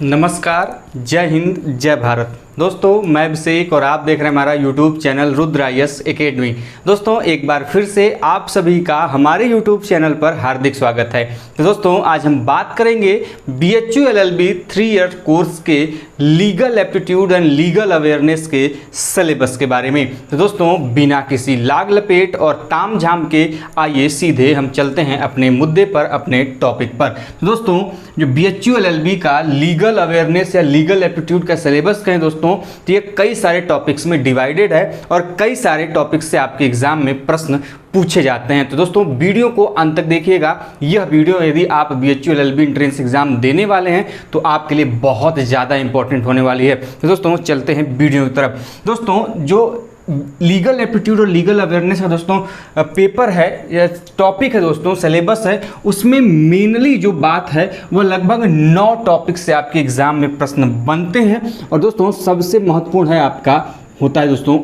नमस्कार, जय हिंद, जय भारत। दोस्तों मैं अभिषेक और आप देख रहे हैं हमारा YouTube channel Rudra IAS academy. दोस्तों एक बार फिर से आप सभी का हमारे YouTube चैनल पर हार्दिक स्वागत है। तो दोस्तों आज हम बात करेंगे BHU LLB 3 ईयर कोर्स के legal aptitude and legal awareness के सिलेबस के बारे में। तो दोस्तों बिना किसी लाग लपेट और ताम झाम के आइए सीधे हम चलते हैं अपने मुद्दे पर, अपने टॉपिक पर। तो दोस्तों जो BHU LLB का लीगल अवेयरनेस या लीगल एप्टीट्यूड का सिलेबस कहें दोस्तों, तो ये कई सारे टॉपिक्स में डिवाइडेड है और कई सारे टॉपिक्स से आपके एग्जाम में प्रश्न पूछे जाते हैं। तो दोस्तों वीडियो को अंत तक देखिएगा। यह वीडियो यदि आप BHU LLB एंट्रेंस एग्जाम देने वाले हैं तो आपके लिए बहुत ज़्यादा इंपॉर्टेंट होने वाली है। तो दोस्तों चलते हैं वीडियो की तरफ। दोस्तों जो लीगल एप्टीट्यूड और लीगल अवेयरनेस का दोस्तों पेपर है या टॉपिक है दोस्तों, सिलेबस है, उसमें मेनली जो बात है वो लगभग 9 टॉपिक से आपके एग्जाम में प्रश्न बनते हैं। और दोस्तों सबसे महत्वपूर्ण है आपका होता है दोस्तों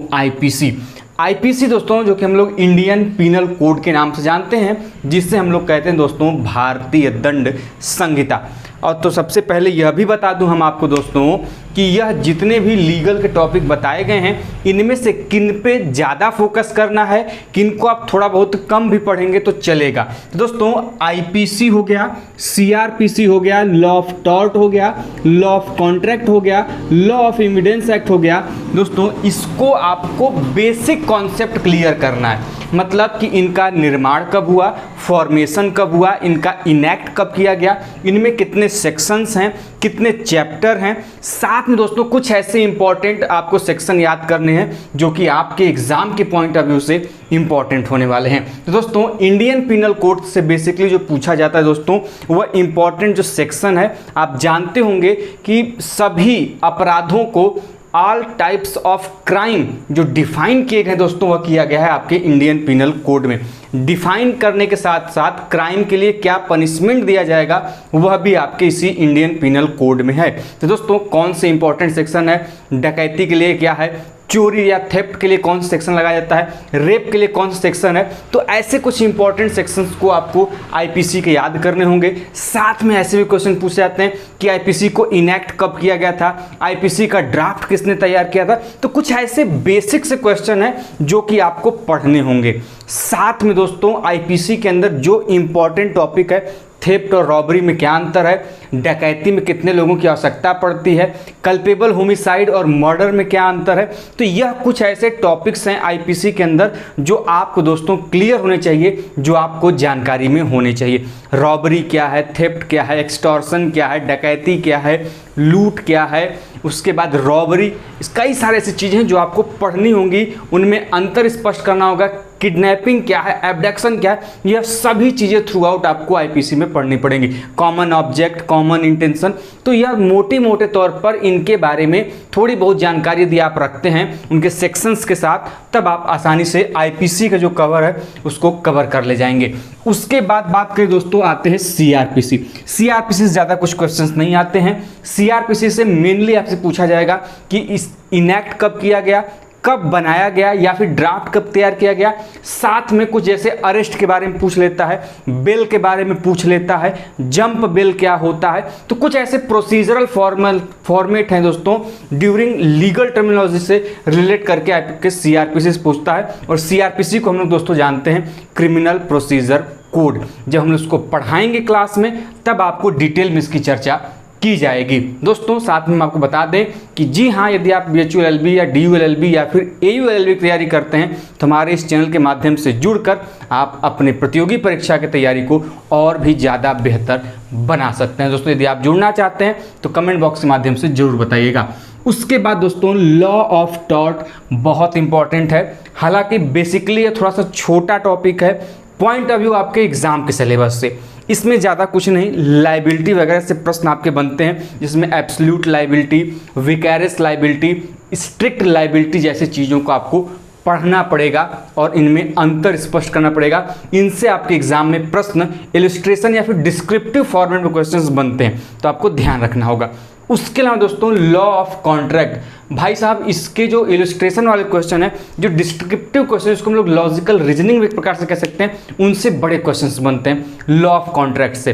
आईपीसी दोस्तों, जो कि हम लोग इंडियन पीनल कोड के नाम से जानते हैं, जिससे हम लोग कहते हैं दोस्तों भारतीय दंड संहिता। और तो सबसे पहले यह भी बता दूं हम आपको दोस्तों कि यह जितने भी लीगल के टॉपिक बताए गए हैं, इनमें से किन पे ज़्यादा फोकस करना है, किन को आप थोड़ा बहुत कम भी पढ़ेंगे तो चलेगा। तो दोस्तों आईपीसी हो गया, सीआरपीसी हो गया, लॉ ऑफ टॉर्ट हो गया, लॉ ऑफ कॉन्ट्रैक्ट हो गया, लॉ ऑफ एविडेंस एक्ट हो गया। दोस्तों इसको आपको बेसिक कॉन्सेप्ट क्लियर करना है, मतलब कि इनका निर्माण कब हुआ, फॉर्मेशन कब हुआ, इनका इनैक्ट कब किया गया, इनमें कितने सेक्शंस हैं, कितने चैप्टर हैं। साथ में दोस्तों कुछ ऐसे इंपॉर्टेंट आपको सेक्शन याद करने हैं जो कि आपके एग्जाम के पॉइंट ऑफ व्यू से इंपॉर्टेंट होने वाले हैं। तो दोस्तों इंडियन पिनल कोड से बेसिकली जो पूछा जाता है दोस्तों, वह इंपॉर्टेंट जो सेक्शन है, आप जानते होंगे कि सभी अपराधों को, ऑल टाइप्स ऑफ क्राइम जो डिफाइन किए गए दोस्तों, वह किया गया है आपके इंडियन पिनल कोड में। डिफाइन करने के साथ साथ क्राइम के लिए क्या पनिशमेंट दिया जाएगा वह भी आपके इसी इंडियन पिनल कोड में है। तो दोस्तों कौन से इंपॉर्टेंट सेक्शन है, डकैती के लिए क्या है, चोरी या थेफ्ट के लिए कौन सा सेक्शन लगाया जाता है, रेप के लिए कौन सा सेक्शन है। तो ऐसे कुछ इंपॉर्टेंट सेक्शंस को आपको आईपीसी के याद करने होंगे। साथ में ऐसे भी क्वेश्चन पूछे जाते हैं कि आईपीसी को इनैक्ट कब किया गया था, आईपीसी का ड्राफ्ट किसने तैयार किया था। तो कुछ ऐसे बेसिक से क्वेश्चन है जो कि आपको पढ़ने होंगे। साथ में दोस्तों आईपीसी के अंदर जो इंपॉर्टेंट टॉपिक है, थेफ्ट और रॉबरी में क्या अंतर है, डकैती में कितने लोगों की आवश्यकता पड़ती है, कल्पेबल होमिसाइड और मर्डर में क्या अंतर है। तो यह कुछ ऐसे टॉपिक्स हैं आईपीसी के अंदर जो आपको दोस्तों क्लियर होने चाहिए, जो आपको जानकारी में होने चाहिए। रॉबरी क्या है, थेफ्ट क्या है, एक्सटॉर्शन क्या है, डकैती क्या है, लूट क्या है, उसके बाद रॉबरी, कई सारे ऐसी चीज़ें हैं जो आपको पढ़नी होंगी। उनमें अंतर स्पष्ट करना होगा, किडनैपिंग क्या है, एब्डक्शन क्या है, यह सभी चीज़ें थ्रू आउट आपको आईपीसी में पढ़नी पड़ेंगी। कॉमन ऑब्जेक्ट, कॉमन इंटेंशन, तो यह मोटे तौर पर इनके बारे में थोड़ी बहुत जानकारी यदि आप रखते हैं उनके सेक्शंस के साथ, तब आप आसानी से आईपीसी का जो कवर है उसको कवर कर ले जाएंगे। उसके बाद बात करें दोस्तों, आते हैं सीआरपीसी से ज़्यादा कुछ क्वेश्चंस नहीं आते हैं। सीआरपीसी से मेनली आपसे पूछा जाएगा कि इस इनैक्ट कब किया गया, कब बनाया गया, या फिर ड्राफ्ट कब तैयार किया गया। साथ में कुछ जैसे अरेस्ट के बारे में पूछ लेता है, बेल के बारे में पूछ लेता है, जंप बेल क्या होता है। तो कुछ ऐसे प्रोसीजरल फॉर्मेट हैं दोस्तों, ड्यूरिंग लीगल टर्मिनोलॉजी से रिलेट करके आपके सीआरपीसी से पूछता है। और सीआरपीसी को हम लोग दोस्तों जानते हैं क्रिमिनल प्रोसीजर कोड। जब हम उसको पढ़ाएंगे क्लास में तब आपको डिटेल में इसकी चर्चा की जाएगी। दोस्तों साथ में हम आपको बता दें कि जी हाँ, यदि आप BHU LLB या DU LLB या फिर AU LLB की तैयारी करते हैं तो हमारे इस चैनल के माध्यम से जुड़कर आप अपने प्रतियोगी परीक्षा की तैयारी को और भी ज़्यादा बेहतर बना सकते हैं। दोस्तों यदि आप जुड़ना चाहते हैं तो कमेंट बॉक्स के माध्यम से जरूर बताइएगा। उसके बाद दोस्तों लॉ ऑफ टॉर्ट बहुत इंपॉर्टेंट है। हालांकि बेसिकली ये थोड़ा सा छोटा टॉपिक है पॉइंट ऑफ व्यू आपके एग्जाम के सिलेबस से। इसमें ज़्यादा कुछ नहीं, लाइबिलिटी वगैरह से प्रश्न आपके बनते हैं, जिसमें absolute liability, vicarious liability, strict liability जैसी चीज़ों को आपको पढ़ना पड़ेगा और इनमें अंतर स्पष्ट करना पड़ेगा। इनसे आपके एग्जाम में प्रश्न इलस्ट्रेशन या फिर डिस्क्रिप्टिव फॉर्मेट में क्वेश्चंस बनते हैं, तो आपको ध्यान रखना होगा। उसके अलावा दोस्तों लॉ ऑफ कॉन्ट्रैक्ट, भाई साहब इसके जो इलस्ट्रेशन वाले क्वेश्चन है, जो डिस्क्रिप्टिव क्वेश्चन है, इसको हम लोग लॉजिकल रीजनिंग एक प्रकार से कह सकते हैं, उनसे बड़े क्वेश्चंस बनते हैं लॉ ऑफ कॉन्ट्रैक्ट से।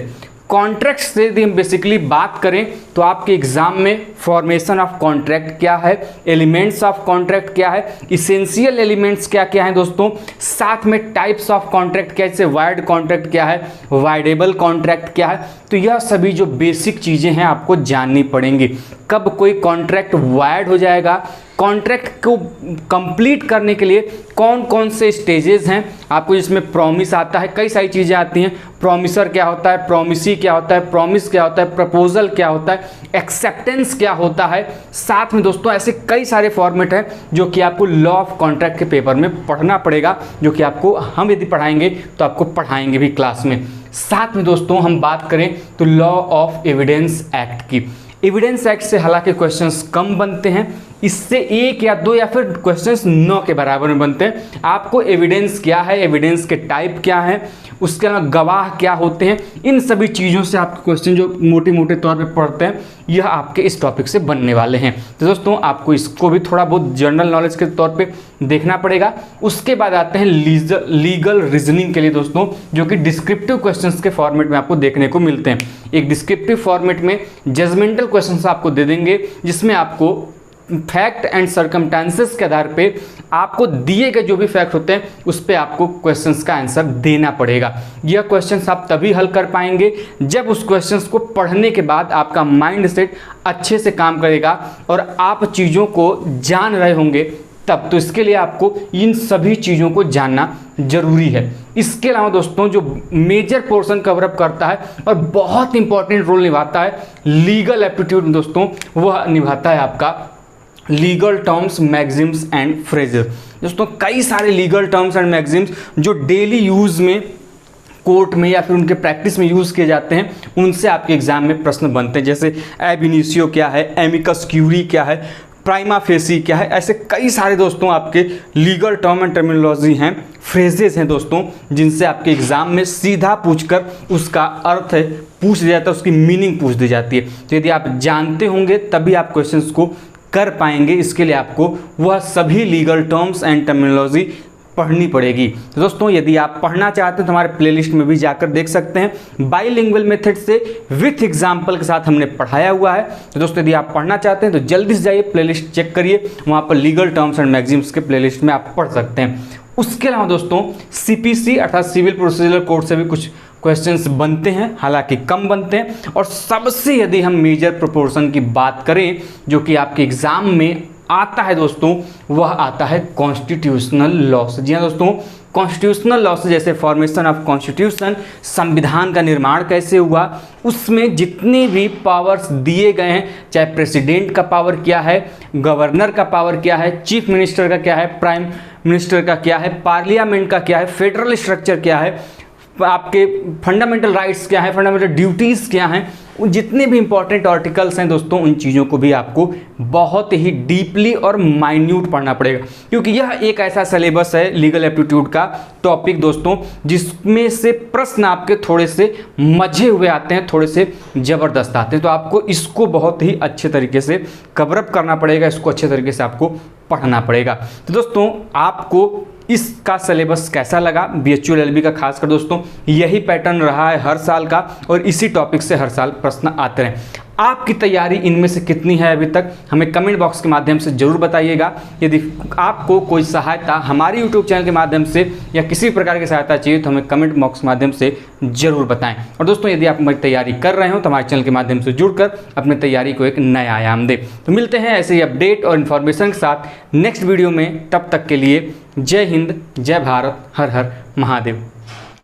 कॉन्ट्रैक्ट से यदि हम बेसिकली बात करें तो आपके एग्जाम में फॉर्मेशन ऑफ कॉन्ट्रैक्ट क्या है, एलिमेंट्स ऑफ कॉन्ट्रैक्ट क्या है, इसेंशियल एलिमेंट्स क्या क्या है दोस्तों, साथ में टाइप्स ऑफ कॉन्ट्रैक्ट क्या है, जैसे वाइड कॉन्ट्रैक्ट क्या है, वाइडेबल कॉन्ट्रैक्ट क्या है। तो यह सभी जो बेसिक चीज़ें हैं आपको जाननी पड़ेंगी। कब कोई कॉन्ट्रैक्ट वाइड हो जाएगा, कॉन्ट्रैक्ट को कंप्लीट करने के लिए कौन कौन से स्टेजेस हैं आपको, जिसमें प्रॉमिस आता है, कई सारी चीज़ें आती हैं। प्रॉमिसर क्या होता है, प्रॉमिसी क्या होता है, प्रॉमिस क्या होता है, प्रपोजल क्या होता है, एक्सेप्टेंस क्या होता है। साथ में दोस्तों ऐसे कई सारे फॉर्मेट हैं जो कि आपको लॉ ऑफ कॉन्ट्रैक्ट के पेपर में पढ़ना पड़ेगा, जो कि आपको हम यदि पढ़ाएंगे तो आपको पढ़ाएंगे भी क्लास में। साथ में दोस्तों हम बात करें तो लॉ ऑफ एविडेंस एक्ट की। एविडेंस एक्ट से हालांकि क्वेश्चंस कम बनते हैं, इससे 1 या 2 या फिर क्वेश्चंस 9 के बराबर में बनते हैं। आपको एविडेंस क्या है, एविडेंस के टाइप क्या है, उसके अलावा गवाह क्या होते हैं, इन सभी चीज़ों से आपके क्वेश्चन जो मोटे मोटे तौर पे पढ़ते हैं यह आपके इस टॉपिक से बनने वाले हैं। तो दोस्तों आपको इसको भी थोड़ा बहुत जनरल नॉलेज के तौर पे देखना पड़ेगा। उसके बाद आते हैं लीगल रीजनिंग के लिए दोस्तों, जो कि डिस्क्रिप्टिव क्वेश्चंस के फॉर्मेट में आपको देखने को मिलते हैं। एक डिस्क्रिप्टिव फॉर्मेट में जजमेंटल क्वेश्चंस आपको दे देंगे, जिसमें आपको फैक्ट एंड सर्कमस्टेंसेस के आधार पे आपको दिए गए जो भी फैक्ट होते हैं उस पे आपको क्वेश्चंस का आंसर देना पड़ेगा। यह क्वेश्चंस आप तभी हल कर पाएंगे जब उस क्वेश्चंस को पढ़ने के बाद आपका माइंड सेट अच्छे से काम करेगा और आप चीज़ों को जान रहे होंगे तब। तो इसके लिए आपको इन सभी चीज़ों को जानना जरूरी है। इसके अलावा दोस्तों जो मेजर पोर्शन कवरअप करता है और बहुत इंपॉर्टेंट रोल निभाता है लीगल एप्टीट्यूड दोस्तों, वह निभाता है आपका legal terms, Maxim's and phrases. दोस्तों कई सारे लीगल टर्म्स एंड मैक्सिम्स जो डेली यूज़ में कोर्ट में या फिर उनके प्रैक्टिस में यूज़ किए जाते हैं, उनसे आपके एग्जाम में प्रश्न बनते हैं। जैसे एब इनिशियो क्या है, एमिकस क्यूरी क्या है, प्राइमा फेसी क्या है, ऐसे कई सारे दोस्तों आपके लीगल टर्म एंड टर्मिनोलॉजी हैं, फ्रेजेस हैं दोस्तों, जिनसे आपके एग्जाम में सीधा पूछकर उसका अर्थ पूछ दिया जाता है, उसकी मीनिंग पूछ दी जाती है। तो यदि आप जानते होंगे तभी आप क्वेश्चंस को कर पाएंगे। इसके लिए आपको वह सभी लीगल टर्म्स एंड टर्मिनोलॉजी पढ़नी पड़ेगी। तो दोस्तों यदि आप पढ़ना चाहते हैं तो हमारे प्लेलिस्ट में भी जाकर देख सकते हैं। बाइलिंगुअल मेथड से विथ एग्जाम्पल के साथ हमने पढ़ाया हुआ है। तो दोस्तों यदि आप पढ़ना चाहते हैं तो जल्दी से जाइए, प्लेलिस्ट चेक करिए, वहाँ पर लीगल टर्म्स एंड मैक्सिम्स के प्लेलिस्ट में आप पढ़ सकते हैं। उसके अलावा दोस्तों सीपीसी अर्थात सिविल प्रोसीजर कोड से भी कुछ क्वेश्चंस बनते हैं, हालांकि कम बनते हैं। और सबसे यदि हम मेजर प्रोपोर्शन की बात करें जो कि आपके एग्जाम में आता है दोस्तों, वह आता है कॉन्स्टिट्यूशनल लॉ से। जी हाँ दोस्तों, कॉन्स्टिट्यूशनल लॉ से जैसे फॉर्मेशन ऑफ कॉन्स्टिट्यूशन, संविधान का निर्माण कैसे हुआ, उसमें जितने भी पावर्स दिए गए हैं, चाहे प्रेसिडेंट का पावर क्या है, गवर्नर का पावर क्या है, चीफ मिनिस्टर का क्या है, प्राइम मिनिस्टर का क्या है, पार्लियामेंट का क्या है, फेडरल स्ट्रक्चर क्या है, आपके फंडामेंटल राइट्स क्या है, फंडामेंटल ड्यूटीज़ क्या हैं, जितने भी इंपॉर्टेंट आर्टिकल्स हैं दोस्तों, उन चीज़ों को भी आपको बहुत ही डीपली और माइन्यूट पढ़ना पड़ेगा, क्योंकि यह एक ऐसा सिलेबस है लीगल एप्टीट्यूड का टॉपिक दोस्तों, जिसमें से प्रश्न आपके थोड़े से मजे हुए आते हैं, थोड़े से ज़बरदस्त आते हैं। तो आपको इसको बहुत ही अच्छे तरीके से कवरअप करना पड़ेगा, इसको अच्छे तरीके से आपको पढ़ना पड़ेगा। तो दोस्तों आपको इसका सिलेबस कैसा लगा, बीएचयू एलएलबी का खासकर दोस्तों यही पैटर्न रहा है हर साल का, और इसी टॉपिक से हर साल प्रश्न आते रहे। आपकी तैयारी इनमें से कितनी है अभी तक, हमें कमेंट बॉक्स के माध्यम से जरूर बताइएगा। यदि आपको कोई सहायता हमारे यूट्यूब चैनल के माध्यम से या किसी भी प्रकार की सहायता चाहिए तो हमें कमेंट बॉक्स के माध्यम से जरूर बताएं। और दोस्तों यदि आप हमारी तैयारी कर रहे हो तो हमारे चैनल के माध्यम से जुड़कर अपनी तैयारी को एक नया आयाम दें। तो मिलते हैं ऐसे ही अपडेट और इन्फॉर्मेशन के साथ नेक्स्ट वीडियो में। तब तक के लिए जय हिंद, जय भारत, हर हर महादेव।